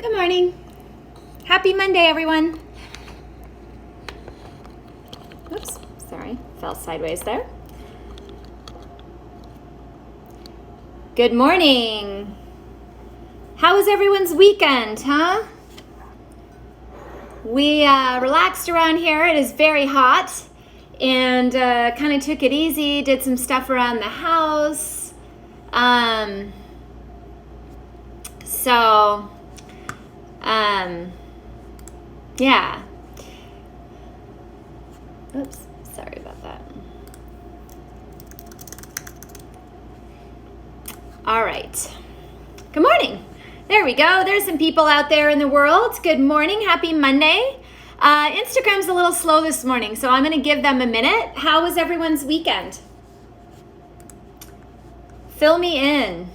Good morning. Happy Monday, everyone. Oops, sorry, fell sideways there. Good morning. How was everyone's weekend, huh? We relaxed around here. It is very hot and kind of took it easy, did some stuff around the house. Yeah. Oops, sorry about that. All right. Good morning. There we go. There's some people out there in the world. Good morning. Happy Monday. Instagram's a little slow this morning, so I'm going to give them a minute. How was everyone's weekend? Fill me in.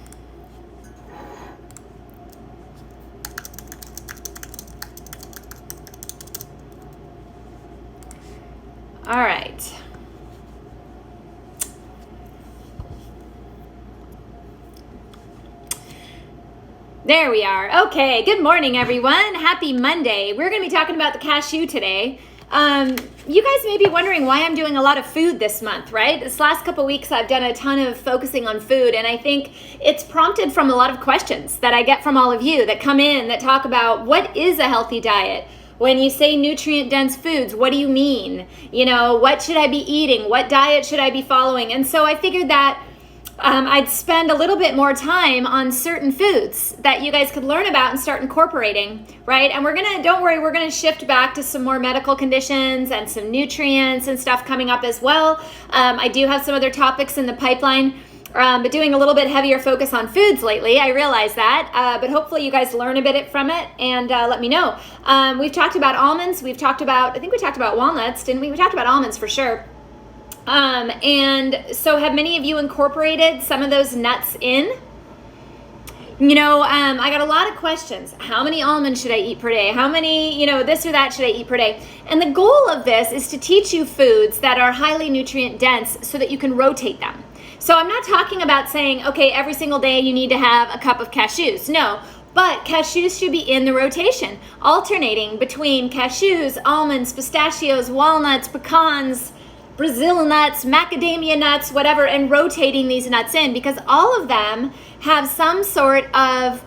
All right. There we are. Okay, good morning, everyone. Happy Monday. We're going to be talking about the cashew today. You guys may be wondering why I'm doing a lot of food this month, right? This last couple weeks, I've done a ton of focusing on food, and I think it's prompted from a lot of questions that I get from all of you that come in that talk about what is a healthy diet? When you say nutrient-dense foods, what do you mean? You know, what should I be eating? What diet should I be following? And so I figured that I'd spend a little bit more time on certain foods that you guys could learn about and start incorporating, right? And don't worry, we're gonna shift back to some more medical conditions and some nutrients and stuff coming up as well. I do have some other topics in the pipeline, but doing a little bit heavier focus on foods lately. I realize that, but hopefully you guys learn a bit from it and let me know. We've talked about almonds. I think we talked about walnuts, didn't we? We talked about almonds for sure. And so have many of you incorporated some of those nuts in? You know, I got a lot of questions. How many almonds should I eat per day? How many, this or that should I eat per day? And the goal of this is to teach you foods that are highly nutrient dense so that you can rotate them. So I'm not talking about saying, okay, every single day you need to have a cup of cashews. No, but cashews should be in the rotation, alternating between cashews, almonds, pistachios, walnuts, pecans, Brazil nuts, macadamia nuts, whatever, and rotating these nuts in because all of them have some sort of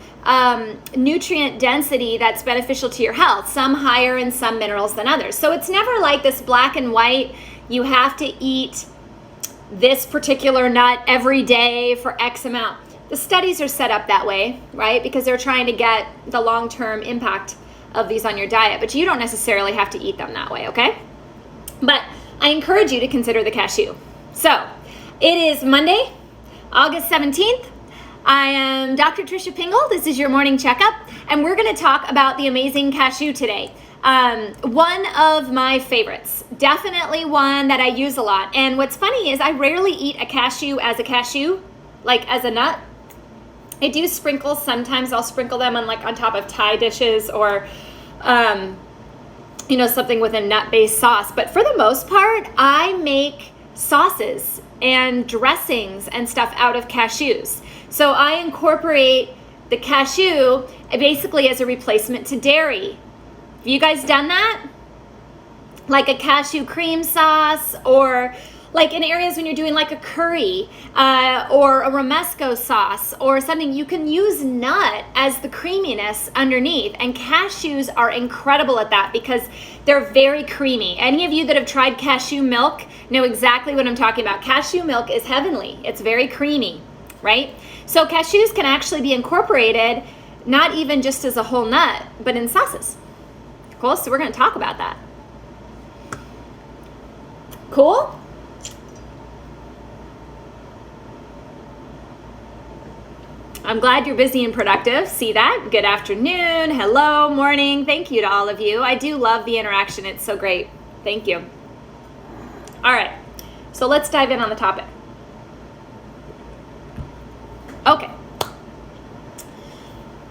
nutrient density that's beneficial to your health, some higher and some minerals than others. So it's never like this black and white, you have to eat this particular nut every day for X amount. The studies are set up that way, right? Because they're trying to get the long-term impact of these on your diet, but you don't necessarily have to eat them that way, okay? But I encourage you to consider the cashew. So it is Monday, August 17th. I am Dr. Tricia Pingel. This is your morning checkup, and we're going to talk about the amazing cashew today. One of my favorites, definitely one that I use a lot. And what's funny is I rarely eat a cashew, like as a nut. I do sprinkle. Sometimes I'll sprinkle them on top of Thai dishes or, something with a nut-based sauce. But for the most part, I make sauces and dressings and stuff out of cashews. So I incorporate the cashew basically as a replacement to dairy. Have you guys done that? Like a cashew cream sauce, or like in areas when you're doing like a curry or a romesco sauce or something, you can use nut as the creaminess underneath. And cashews are incredible at that because they're very creamy. Any of you that have tried cashew milk know exactly what I'm talking about. Cashew milk is heavenly. It's very creamy, right? So cashews can actually be incorporated not even just as a whole nut, but in sauces. Cool, so we're gonna talk about that. Cool? I'm glad you're busy and productive. See that? Good afternoon, hello, morning. Thank you to all of you. I do love the interaction. It's so great. Thank you. All right, so let's dive in on the topic. Okay.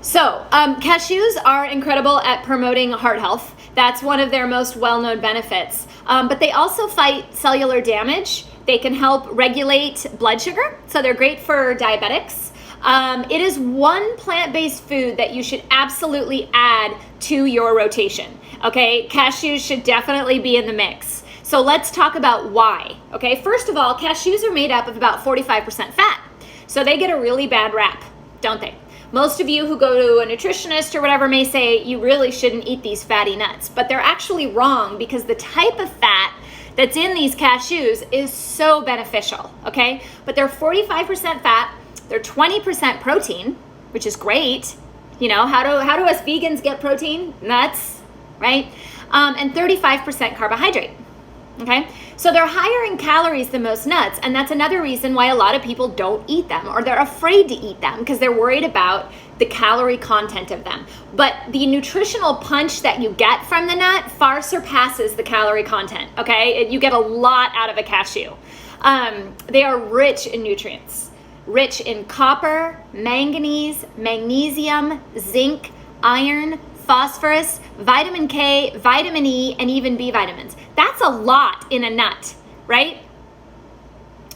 So cashews are incredible at promoting heart health. That's one of their most well-known benefits. But they also fight cellular damage. They can help regulate blood sugar. So they're great for diabetics. It is one plant-based food that you should absolutely add to your rotation, okay? Cashews should definitely be in the mix. So let's talk about why, okay? First of all, cashews are made up of about 45% fat. So they get a really bad rap, don't they? Most of you who go to a nutritionist or whatever may say you really shouldn't eat these fatty nuts, but they're actually wrong because the type of fat that's in these cashews is so beneficial, okay? But they're 45% fat, they're 20% protein, which is great. You know, how do us vegans get protein? Nuts, right? And 35% carbohydrate, okay? So they're higher in calories than most nuts, and that's another reason why a lot of people don't eat them, or they're afraid to eat them because they're worried about the calorie content of them. But the nutritional punch that you get from the nut far surpasses the calorie content, okay? You get a lot out of a cashew. They are rich in nutrients, rich in copper, manganese, magnesium, zinc, iron, phosphorus, vitamin K, vitamin E, and even B vitamins. That's a lot in a nut, right?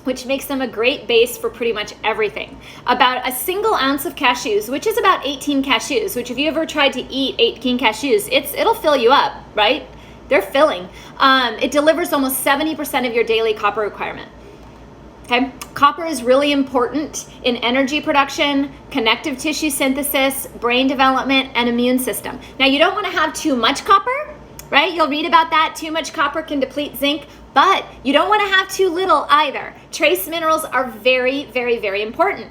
Which makes them a great base for pretty much everything. About a single ounce of cashews, which is about 18 cashews, which if you ever tried to eat 18 cashews, it'll fill you up, right? They're filling. It delivers almost 70% of your daily copper requirement. Okay, copper is really important in energy production, connective tissue synthesis, brain development, and immune system. Now, you don't want to have too much copper, right? You'll read about that. Too much copper can deplete zinc, but you don't want to have too little either. Trace minerals are very, very, very important.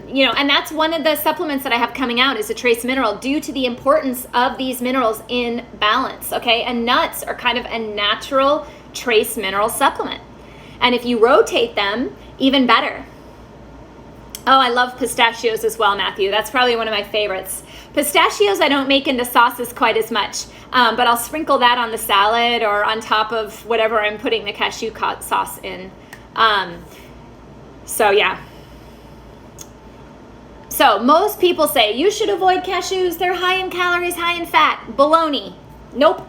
You know, and that's one of the supplements that I have coming out is a trace mineral due to the importance of these minerals in balance, okay? And nuts are kind of a natural trace mineral supplement. And if you rotate them, even better. Oh, I love pistachios as well, Matthew. That's probably one of my favorites. Pistachios I don't make into sauces quite as much, but I'll sprinkle that on the salad or on top of whatever I'm putting the cashew sauce in. So yeah. So most people say you should avoid cashews. They're high in calories, high in fat. Baloney. Nope.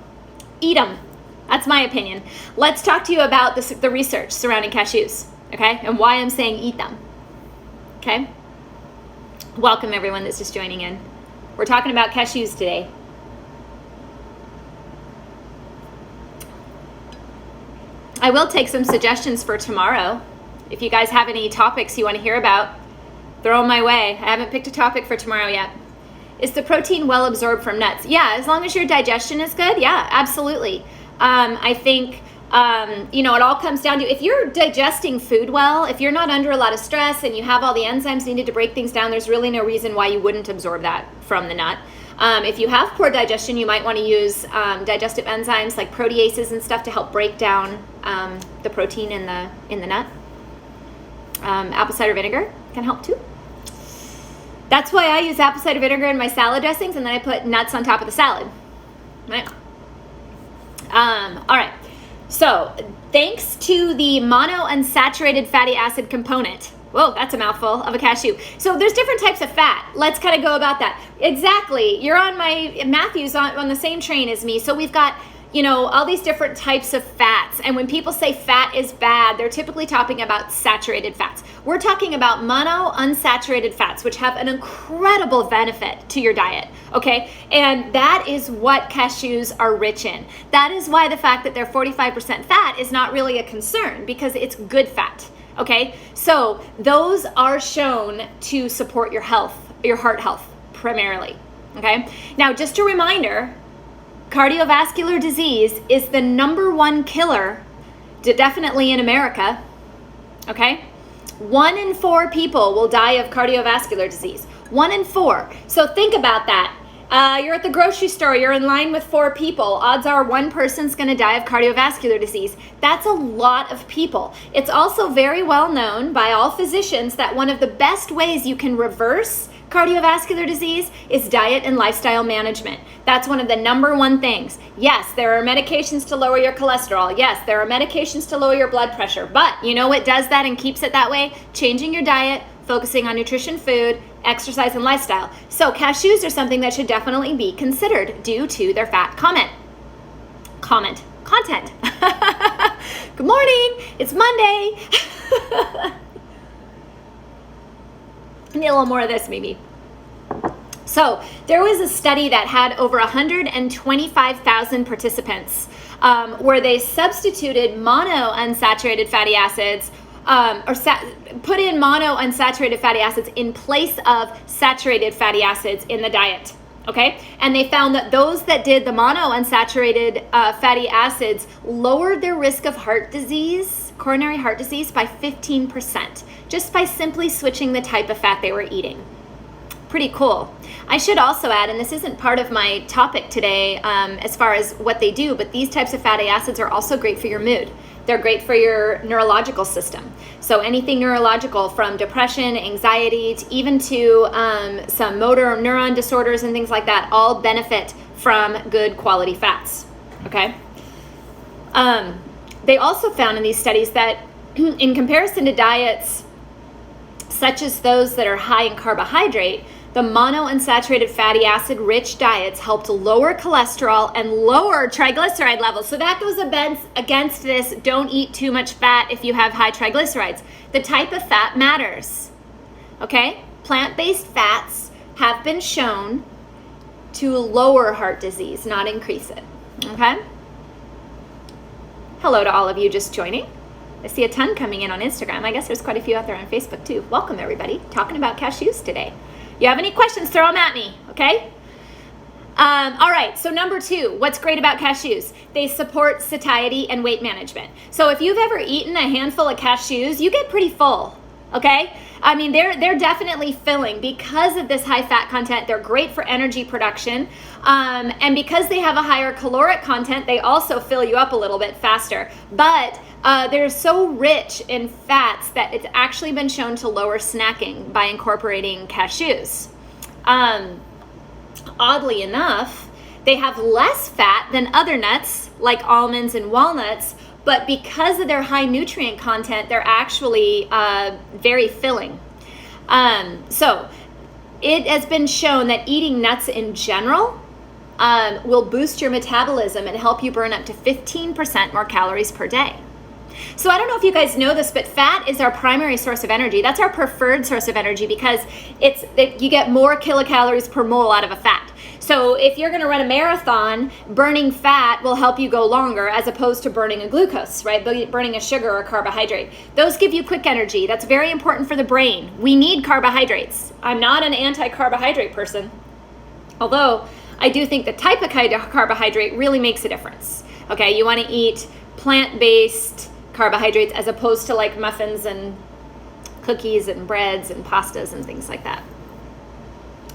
Eat them. That's my opinion. Let's talk to you about the research surrounding cashews, okay? And why I'm saying eat them, okay? Welcome everyone that's just joining in. We're talking about cashews today. I will take some suggestions for tomorrow. If you guys have any topics you want to hear about, throw them my way. I haven't picked a topic for tomorrow yet. Is the protein well absorbed from nuts? Yeah, as long as your digestion is good, yeah, absolutely. I think, you know, it all comes down to if you're digesting food well, if you're not under a lot of stress and you have all the enzymes needed to break things down, there's really no reason why you wouldn't absorb that from the nut. If you have poor digestion, you might want to use digestive enzymes like proteases and stuff to help break down the protein in the nut. Apple cider vinegar can help too. That's why I use apple cider vinegar in my salad dressings, and then I put nuts on top of the salad. Right? All right. So thanks to the monounsaturated fatty acid component. Whoa, that's a mouthful of a cashew. So there's different types of fat. Let's kind of go about that. Exactly. You're on Matthew's on the same train as me. So we've got, you know, all these different types of fats. And when people say fat is bad, they're typically talking about saturated fats. We're talking about monounsaturated fats, which have an incredible benefit to your diet, okay? And that is what cashews are rich in. That is why the fact that they're 45% fat is not really a concern, because it's good fat, okay? So those are shown to support your health, your heart health primarily, okay? Now, just a reminder, cardiovascular disease is the #1 killer, definitely in America, okay? 1 in 4 people will die of cardiovascular disease. 1 in 4. So think about that. You're at the grocery store, you're in line with 4 people. Odds are one person's gonna die of cardiovascular disease. That's a lot of people. It's also very well known by all physicians that one of the best ways you can reverse cardiovascular disease is diet and lifestyle management. That's one of the #1 things. Yes, there are medications to lower your cholesterol. Yes, there are medications to lower your blood pressure. But you know what does that and keeps it that way? Changing your diet, focusing on nutrition, food, exercise, and lifestyle. So cashews are something that should definitely be considered due to their fat content. Good morning, it's Monday. Need a little more of this maybe. So there was a study that had over 125,000 participants where they substituted monounsaturated fatty acids put in monounsaturated fatty acids in place of saturated fatty acids in the diet. Okay, and they found that those that did the monounsaturated fatty acids lowered their risk of heart disease, coronary heart disease, by 15%, just by simply switching the type of fat they were eating. Pretty cool. I should also add, and this isn't part of my topic today as far as what they do, but these types of fatty acids are also great for your mood. They're great for your neurological system. So anything neurological, from depression, anxiety, to even to some motor neuron disorders and things like that, all benefit from good quality fats, okay? They also found in these studies that in comparison to diets such as those that are high in carbohydrate, the monounsaturated fatty acid rich diets helped lower cholesterol and lower triglyceride levels. So that goes against this, don't eat too much fat if you have high triglycerides. The type of fat matters, okay? Plant-based fats have been shown to lower heart disease, not increase it, okay? Hello to all of you just joining. I see a ton coming in on Instagram. I guess there's quite a few out there on Facebook too. Welcome everybody, talking about cashews today. You have any questions, throw them at me, okay? All right, so number 2, what's great about cashews? They support satiety and weight management. So if you've ever eaten a handful of cashews, you get pretty full, okay? I mean, they're definitely filling because of this high fat content. They're great for energy production. And because they have a higher caloric content, they also fill you up a little bit faster. But they're so rich in fats that it's actually been shown to lower snacking by incorporating cashews. Oddly enough, they have less fat than other nuts like almonds and walnuts, but because of their high nutrient content, they're actually very filling. So it has been shown that eating nuts in general will boost your metabolism and help you burn up to 15% more calories per day. So I don't know if you guys know this, but fat is our primary source of energy. That's our preferred source of energy because you get more kilocalories per mole out of a fat. So if you're going to run a marathon, burning fat will help you go longer as opposed to burning a glucose, right? Burning a sugar or carbohydrate. Those give you quick energy. That's very important for the brain. We need carbohydrates. I'm not an anti-carbohydrate person, although I do think the type of carbohydrate really makes a difference. Okay, you want to eat plant-based carbohydrates as opposed to like muffins and cookies and breads and pastas and things like that.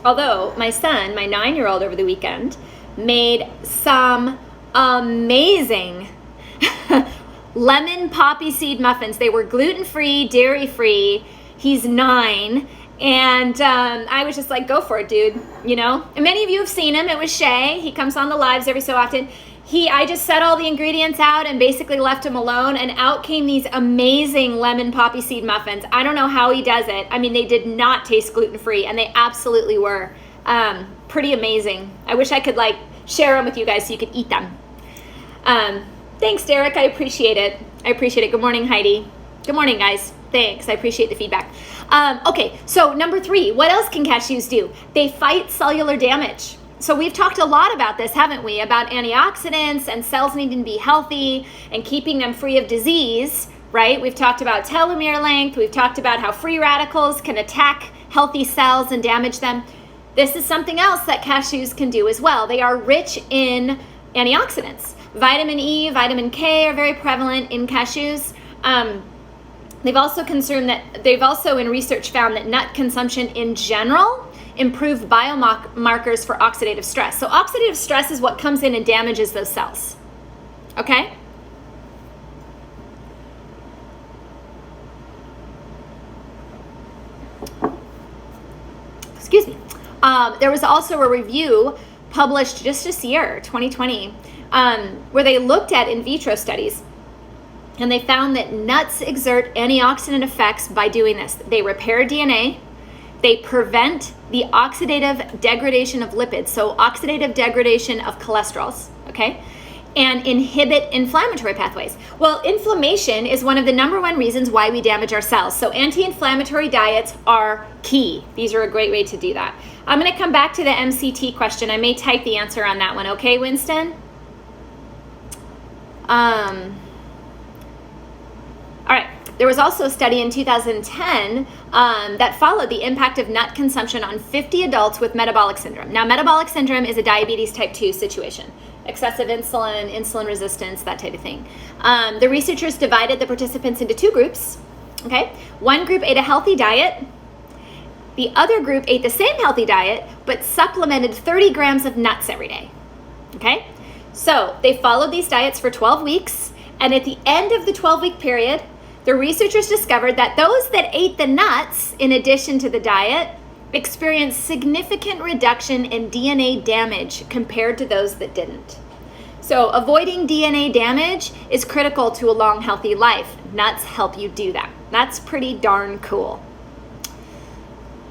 Although my son, my 9-year-old, over the weekend made some amazing lemon poppy seed muffins. They were gluten-free, dairy-free. He's 9. And I was just like, go for it, dude, you know? And many of you have seen him. It was Shay. He comes on the lives every so often. I just set all the ingredients out and basically left him alone, and out came these amazing lemon poppy seed muffins. I don't know how he does it. I mean, they did not taste gluten-free, and they absolutely were pretty amazing. I wish I could like share them with you guys so you could eat them. Thanks, Derek. I appreciate it. Good morning, Heidi. Good morning, guys. Thanks. I appreciate the feedback. Okay, so number 3, what else can cashews do? They fight cellular damage. So we've talked a lot about this, haven't we? About antioxidants and cells needing to be healthy and keeping them free of disease, right? We've talked about telomere length. We've talked about how free radicals can attack healthy cells and damage them. This is something else that cashews can do as well. They are rich in antioxidants. Vitamin E, vitamin K are very prevalent in cashews. They've also in research found that nut consumption in general improve biomarkers for oxidative stress. So oxidative stress is what comes in and damages those cells, okay? Excuse me. There was also a review published just this year, 2020, where they looked at in vitro studies, and they found that nuts exert antioxidant effects by doing this. They repair DNA, they prevent the oxidative degradation of lipids, so oxidative degradation of cholesterols, okay? and inhibit inflammatory pathways. Well, inflammation is one of the number one reasons why we damage our cells. So anti-inflammatory diets are key. These are a great way to do that. I'm going to come back to the MCT question. I may type the answer on that one. Okay, Winston? All right. There was also a study in 2010 that followed the impact of nut consumption on 50 adults with metabolic syndrome. Now, metabolic syndrome is a diabetes type 2 situation. Excessive insulin, insulin resistance, that type of thing. The researchers divided the participants into two groups. Okay, one group ate a healthy diet. The other group ate the same healthy diet, but supplemented 30 grams of nuts every day. Okay, so they followed these diets for 12 weeks, and at the end of the 12-week period, the researchers discovered that those that ate the nuts in addition to the diet experienced significant reduction in DNA damage compared to those that didn't. So avoiding DNA damage is critical to a long, healthy life. Nuts help you do that. That's pretty darn cool.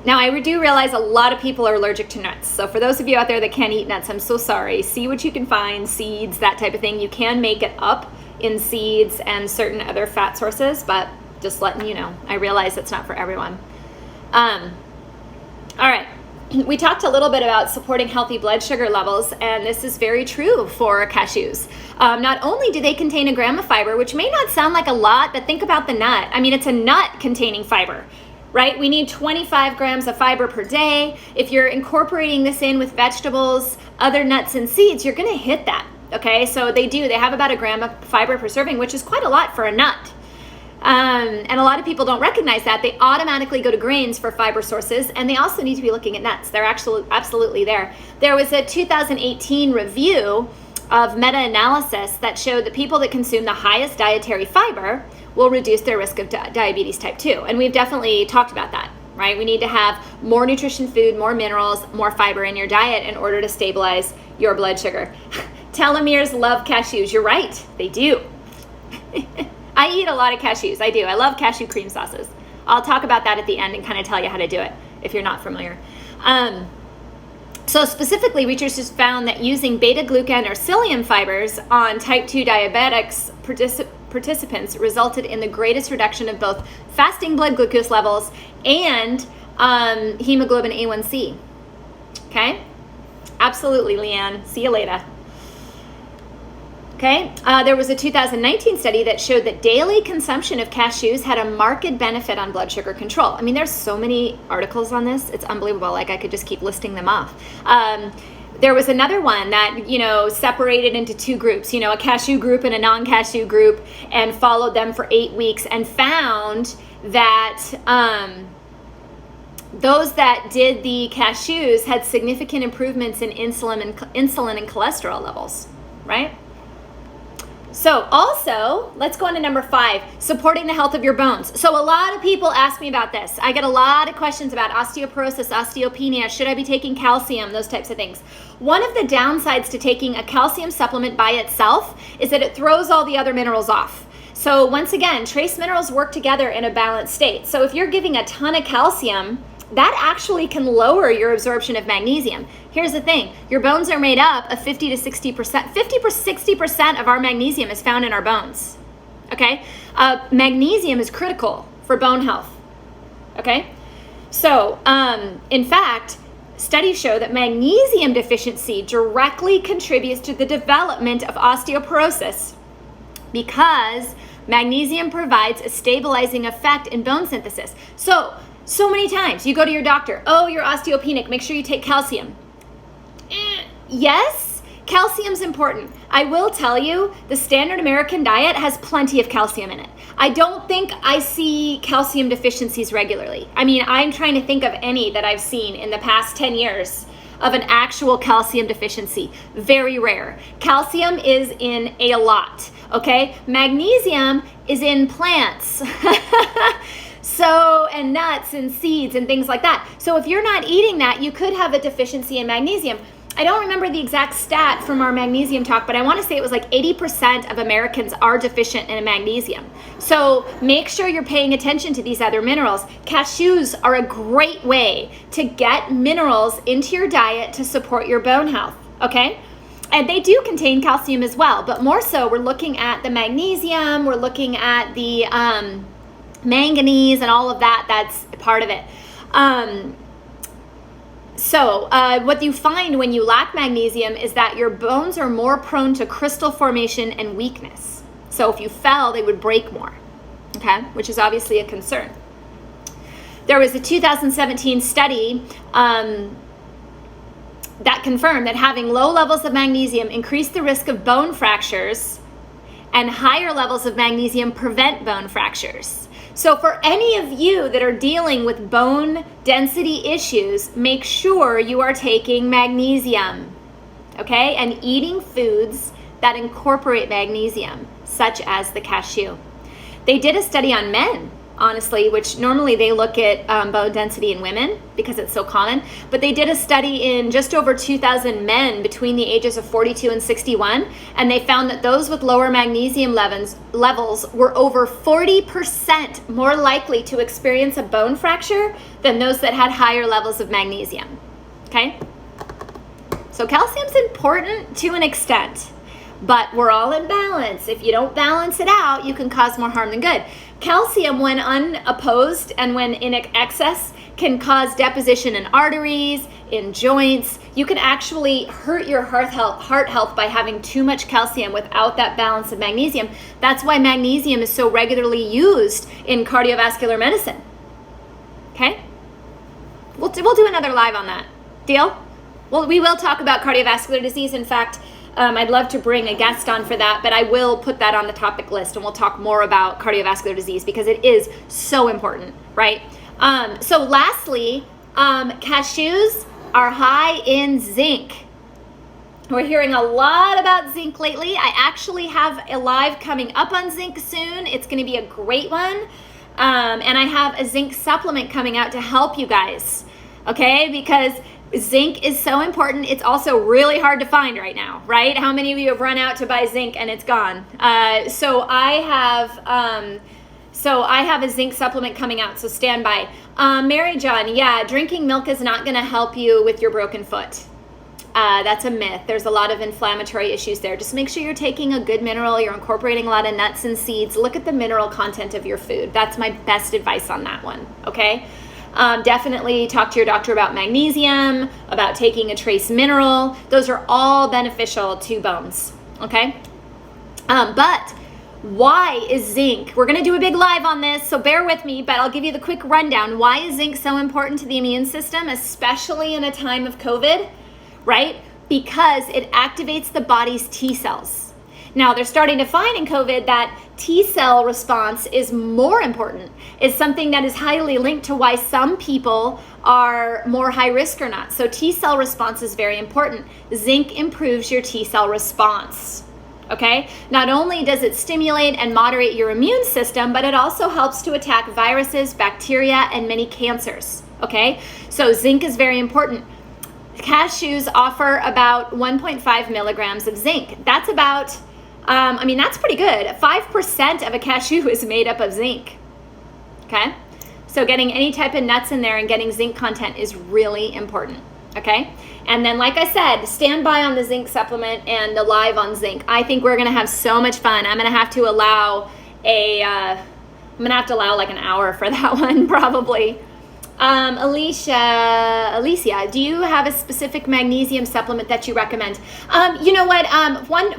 Now, I do realize a lot of people are allergic to nuts. So for those of you out there that can't eat nuts, I'm so sorry. See what you can find, seeds, that type of thing. You can make it up in seeds and certain other fat sources, but just letting you know, I realize it's not for everyone. All right, we talked a little bit about supporting healthy blood sugar levels, and this is very true for cashews. Not only do they contain a gram of fiber, which may not sound like a lot, but think about the nut. I mean, it's a nut containing fiber, right? We need 25 grams of fiber per day. If you're incorporating this in with vegetables, other nuts and seeds, you're gonna hit that, okay? So they have about a gram of fiber per serving, which is quite a lot for a nut. And a lot of people don't recognize that. They automatically go to grains for fiber sources, and they also need to be looking at nuts. They're actually absolutely there. There was a 2018 review of meta-analysis that showed that people that consume the highest dietary fiber will reduce their risk of diabetes type 2. And we've definitely talked about that, right? We need to have more nutrition food, more minerals, more fiber in your diet in order to stabilize your blood sugar. Telomeres love cashews. You're right, they do. I eat a lot of cashews. I do. I love cashew cream sauces. I'll talk about that at the end and kind of tell you how to do it if you're not familiar. So specifically, researchers found that using beta-glucan or psyllium fibers on type 2 diabetics participants resulted in the greatest reduction of both fasting blood glucose levels and hemoglobin A1C. Okay? Absolutely, Leanne. See you later. Okay, there was a 2019 study that showed that daily consumption of cashews had a marked benefit on blood sugar control. I mean, there's so many articles on this. It's unbelievable. Like, I could just keep listing them off. There was another one that, separated into two groups, a cashew group and a non-cashew group, and followed them for 8 weeks and found that those that did the cashews had significant improvements in insulin and cholesterol levels, right? So also, let's go on to number 5, supporting the health of your bones. So a lot of people ask me about this. I get a lot of questions about osteoporosis, osteopenia, should I be taking calcium, those types of things. One of the downsides to taking a calcium supplement by itself is that it throws all the other minerals off. So once again, trace minerals work together in a balanced state. So if you're giving a ton of calcium, that actually can lower your absorption of magnesium. Here's the thing, your bones are made up of 50 to 60%. 60% of our magnesium is found in our bones, okay? Magnesium is critical for bone health, okay? So, in fact, studies show that magnesium deficiency directly contributes to the development of osteoporosis because magnesium provides a stabilizing effect in bone synthesis. So many times you go to your doctor, oh, you're osteopenic, make sure you take calcium. Yes, calcium's important. I will tell you, the standard American diet has plenty of calcium in it. I don't think I see calcium deficiencies regularly. I mean, I'm trying to think of any that I've seen in the past 10 years of an actual calcium deficiency. Very rare. Calcium is in a lot, okay? Magnesium is in plants. And nuts and seeds and things like that. So if you're not eating that, you could have a deficiency in magnesium. I don't remember the exact stat from our magnesium talk, but I want to say it was like 80% of Americans are deficient in magnesium. So make sure you're paying attention to these other minerals. Cashews are a great way to get minerals into your diet to support your bone health, okay? And they do contain calcium as well, but more so we're looking at the magnesium, we're looking at the manganese and all of that. That's part of it. So what you find when you lack magnesium is that your bones are more prone to crystal formation and weakness. So if you fell, they would break more, okay, which is obviously a concern. There was a 2017 study that confirmed that having low levels of magnesium increase the risk of bone fractures, and higher levels of magnesium prevent bone fractures. So for any of you that are dealing with bone density issues, make sure you are taking magnesium, okay? And eating foods that incorporate magnesium, such as the cashew. They did a study on men, honestly, which normally they look at bone density in women because it's so common, but they did a study in just over 2,000 men between the ages of 42 and 61, and they found that those with lower magnesium levels were over 40% more likely to experience a bone fracture than those that had higher levels of magnesium, okay? So calcium's important to an extent, but we're all in balance. If you don't balance it out, you can cause more harm than good. Calcium, when unopposed and when in excess, can cause deposition in arteries, in joints. You can actually hurt your heart health by having too much calcium without that balance of magnesium. That's why magnesium is so regularly used in cardiovascular medicine. Okay? We'll do another live on that. Deal? Well, we will talk about cardiovascular disease. In fact, I'd love to bring a guest on for that, but I will put that on the topic list, and we'll talk more about cardiovascular disease because it is so important, right? So lastly, cashews are high in zinc. We're hearing a lot about zinc lately. I actually have a live coming up on zinc soon. It's going to be a great one. And I have a zinc supplement coming out to help you guys, okay? Because zinc is so important. It's also really hard to find right now, right? How many of you have run out to buy zinc and it's gone? So I have a zinc supplement coming out, so stand by. Mary John, yeah, drinking milk is not going to help you with your broken foot. That's a myth. There's a lot of inflammatory issues there. Just make sure you're taking a good mineral. You're incorporating a lot of nuts and seeds. Look at the mineral content of your food. That's my best advice on that one, okay? Definitely talk to your doctor about magnesium, about taking a trace mineral. Those are all beneficial to bones, okay? But why is zinc? We're going to do a big live on this, so bear with me, but I'll give you the quick rundown. Why is zinc so important to the immune system, especially in a time of COVID, right? Because it activates the body's T cells. Now, they're starting to find in COVID that T cell response is more important, is something that is highly linked to why some people are more high risk or not. So T cell response is very important. Zinc improves your T cell response, okay? Not only does it stimulate and moderate your immune system, but it also helps to attack viruses, bacteria, and many cancers, okay? So zinc is very important. Cashews offer about 1.5 milligrams of zinc. That's about that's pretty good. 5% of a cashew is made up of zinc, okay? So getting any type of nuts in there and getting zinc content is really important, okay? And then, like I said, stand by on the zinc supplement and the live on zinc. I think we're gonna have so much fun. I'm gonna have to allow like an hour for that one, probably. Alicia, do you have a specific magnesium supplement that you recommend? You know what?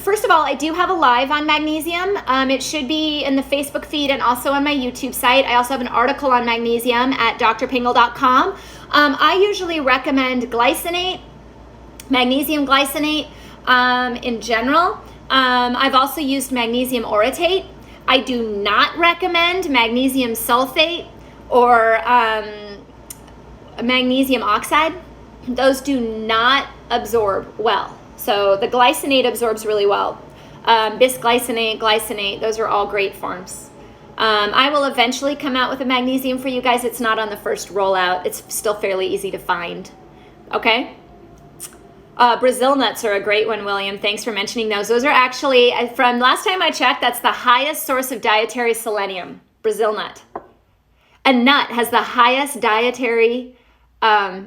First of all, I do have a live on magnesium. It should be in the Facebook feed and also on my YouTube site. I also have an article on magnesium at drpingel.com. I usually recommend glycinate, magnesium glycinate, in general. I've also used magnesium orotate. I do not recommend magnesium sulfate or magnesium oxide. Those do not absorb well. So the glycinate absorbs really well. Bisglycinate, glycinate, those are all great forms. I will eventually come out with a magnesium for you guys. It's not on the first rollout. It's still fairly easy to find. Okay? Brazil nuts are a great one, William. Thanks for mentioning those. Those are actually, from last time I checked, that's the highest source of dietary selenium, Brazil nut. A nut has the highest dietary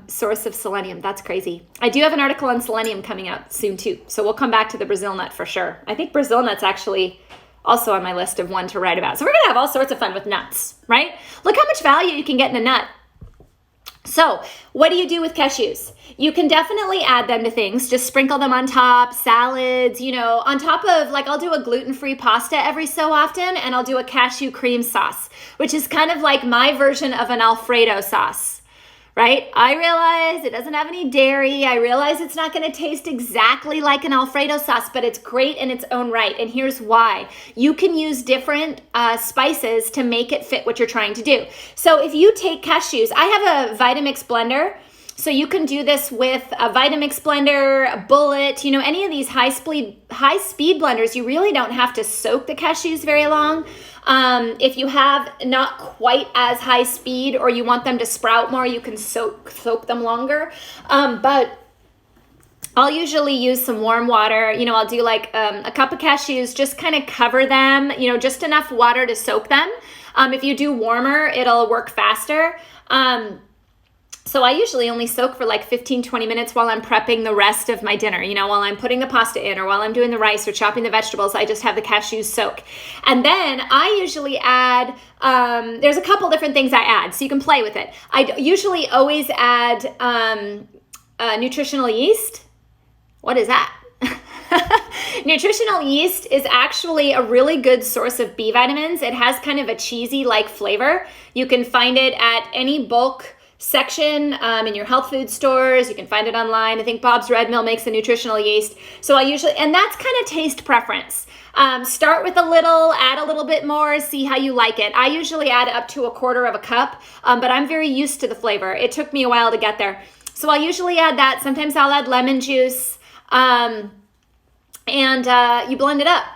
source of selenium. That's crazy. I do have an article on selenium coming out soon too. So we'll come back to the Brazil nut for sure. I think Brazil nut's actually also on my list of one to write about. So we're going to have all sorts of fun with nuts, right? Look how much value you can get in a nut. So what do you do with cashews? You can definitely add them to things. Just sprinkle them on top, salads, on top of, like, I'll do a gluten-free pasta every so often, and I'll do a cashew cream sauce, which is kind of like my version of an Alfredo sauce, right? I realize it doesn't have any dairy. I realize it's not going to taste exactly like an Alfredo sauce, but it's great in its own right. And here's why. You can use different spices to make it fit what you're trying to do. So if you take cashews, I have a Vitamix blender. So you can do this with a Vitamix blender, a Bullet, any of these high speed blenders. You really don't have to soak the cashews very long. If you have not quite as high speed or you want them to sprout more, you can soak them longer. But I'll usually use some warm water. I'll do like a cup of cashews, just kind of cover them, just enough water to soak them. If you do warmer, it'll work faster. So I usually only soak for like 15, 20 minutes while I'm prepping the rest of my dinner. While I'm putting the pasta in or while I'm doing the rice or chopping the vegetables, I just have the cashews soak. And then I usually add, there's a couple different things I add, so you can play with it. I usually always add nutritional yeast. What is that? Nutritional yeast is actually a really good source of B vitamins. It has kind of a cheesy-like flavor. You can find it at any bulk section in your health food stores. You can find it online. I think Bob's Red Mill makes a nutritional yeast. So and that's kind of taste preference. Start with a little, add a little bit more, see how you like it. I usually add up to 1/4 cup, but I'm very used to the flavor. It took me a while to get there. So I'll usually add that. Sometimes I'll add lemon juice, and you blend it up.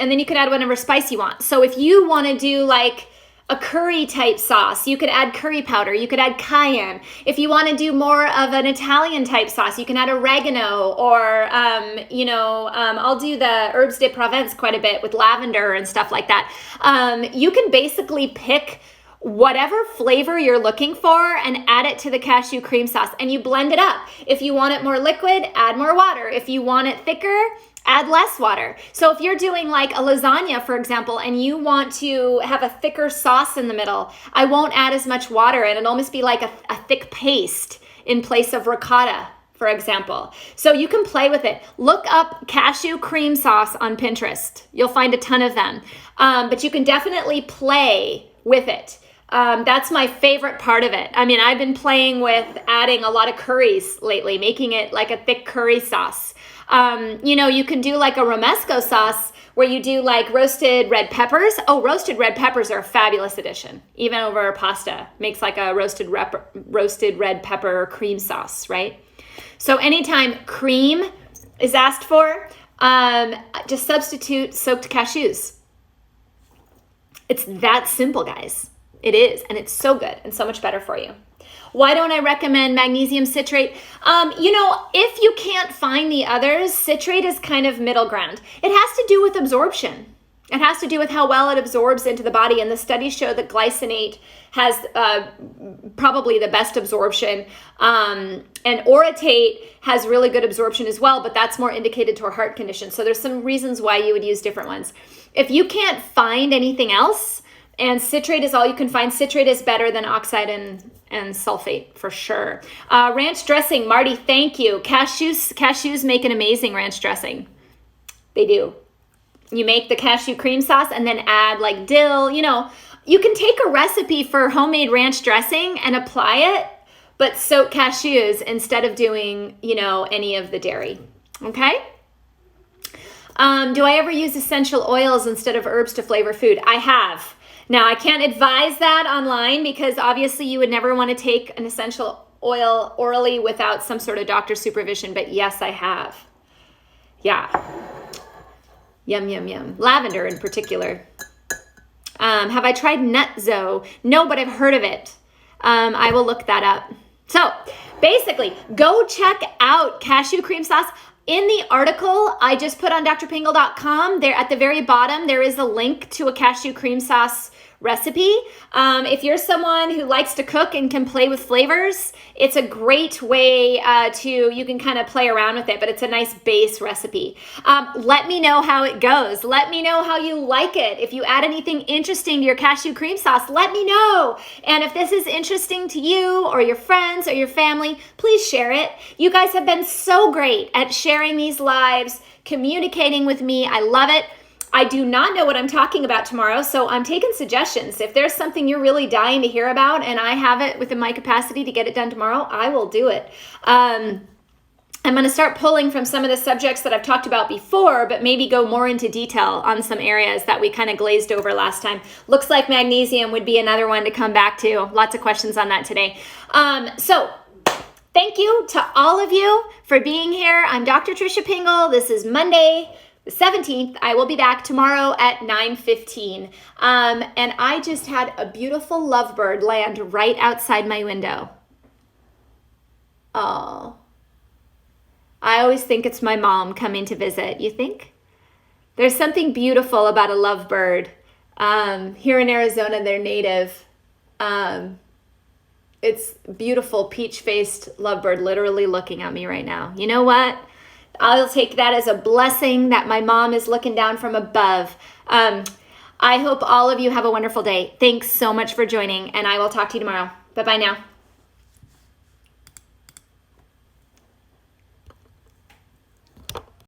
And then you can add whatever spice you want. So if you want to do like a curry type sauce, you could add curry powder, you could add cayenne. If you want to do more of an Italian type sauce, you can add oregano or, I'll do the herbes de Provence quite a bit with lavender and stuff like that. You can basically pick whatever flavor you're looking for and add it to the cashew cream sauce and you blend it up. If you want it more liquid, add more water. If you want it thicker, add less water. So if you're doing like a lasagna, for example, and you want to have a thicker sauce in the middle, I won't add as much water and it'll almost be like a thick paste in place of ricotta, for example. So you can play with it. Look up cashew cream sauce on Pinterest. You'll find a ton of them. But you can definitely play with it. That's my favorite part of it. I mean, I've been playing with adding a lot of curries lately, making it like a thick curry sauce. You can do like a romesco sauce where you do like roasted red peppers. Oh, roasted red peppers are a fabulous addition, even over pasta. Makes like a roasted red pepper cream sauce, right? So anytime cream is asked for, just substitute soaked cashews. It's that simple, guys. It is, and it's so good and so much better for you. Why don't I recommend magnesium citrate? If you can't find the others, citrate is kind of middle ground. It has to do with absorption. It has to do with how well it absorbs into the body, and the studies show that glycinate has probably the best absorption, and orotate has really good absorption as well, but that's more indicated toward heart conditions. So there's some reasons why you would use different ones. If you can't find anything else, and citrate is all you can find, citrate is better than oxide and sulfate for sure. Ranch dressing, Marty, thank you. Cashews make an amazing ranch dressing. They do. You make the cashew cream sauce and then add like dill. You can take a recipe for homemade ranch dressing and apply it, but soak cashews instead of doing, any of the dairy. Okay? Do I ever use essential oils instead of herbs to flavor food? I have. Now, I can't advise that online because obviously you would never want to take an essential oil orally without some sort of doctor supervision, but yes, I have. Yeah. Yum, yum, yum. Lavender in particular. Have I tried Nutzo? No, but I've heard of it. I will look that up. So, basically, go check out cashew cream sauce. In the article I just put on drpingel.com, there at the very bottom, there is a link to a cashew cream sauce recipe. If you're someone who likes to cook and can play with flavors, it's a great way you can kind of play around with it, but it's a nice base recipe. Let me know how it goes. Let me know how you like it. If you add anything interesting to your cashew cream sauce, let me know. And if this is interesting to you or your friends or your family, please share it. You guys have been so great at sharing these lives, communicating with me. I love it. I do not know what I'm talking about tomorrow, so I'm taking suggestions. If there's something you're really dying to hear about and I have it within my capacity to get it done tomorrow, I will do it. I'm going to start pulling from some of the subjects that I've talked about before, but maybe go more into detail on some areas that we kind of glazed over last time. Looks like magnesium would be another one to come back to. Lots of questions on that today. So thank you to all of you for being here. I'm Dr. Tricia Pingel. This is Monday, the 17th. I will be back tomorrow at 9:15. And I just had a beautiful lovebird land right outside my window. Oh, I always think it's my mom coming to visit. You think? There's something beautiful about a lovebird. Here in Arizona, they're native. It's beautiful peach-faced lovebird literally looking at me right now. You know what? I'll take that as a blessing that my mom is looking down from above. I hope all of you have a wonderful day. Thanks so much for joining, and I will talk to you tomorrow. Bye-bye now.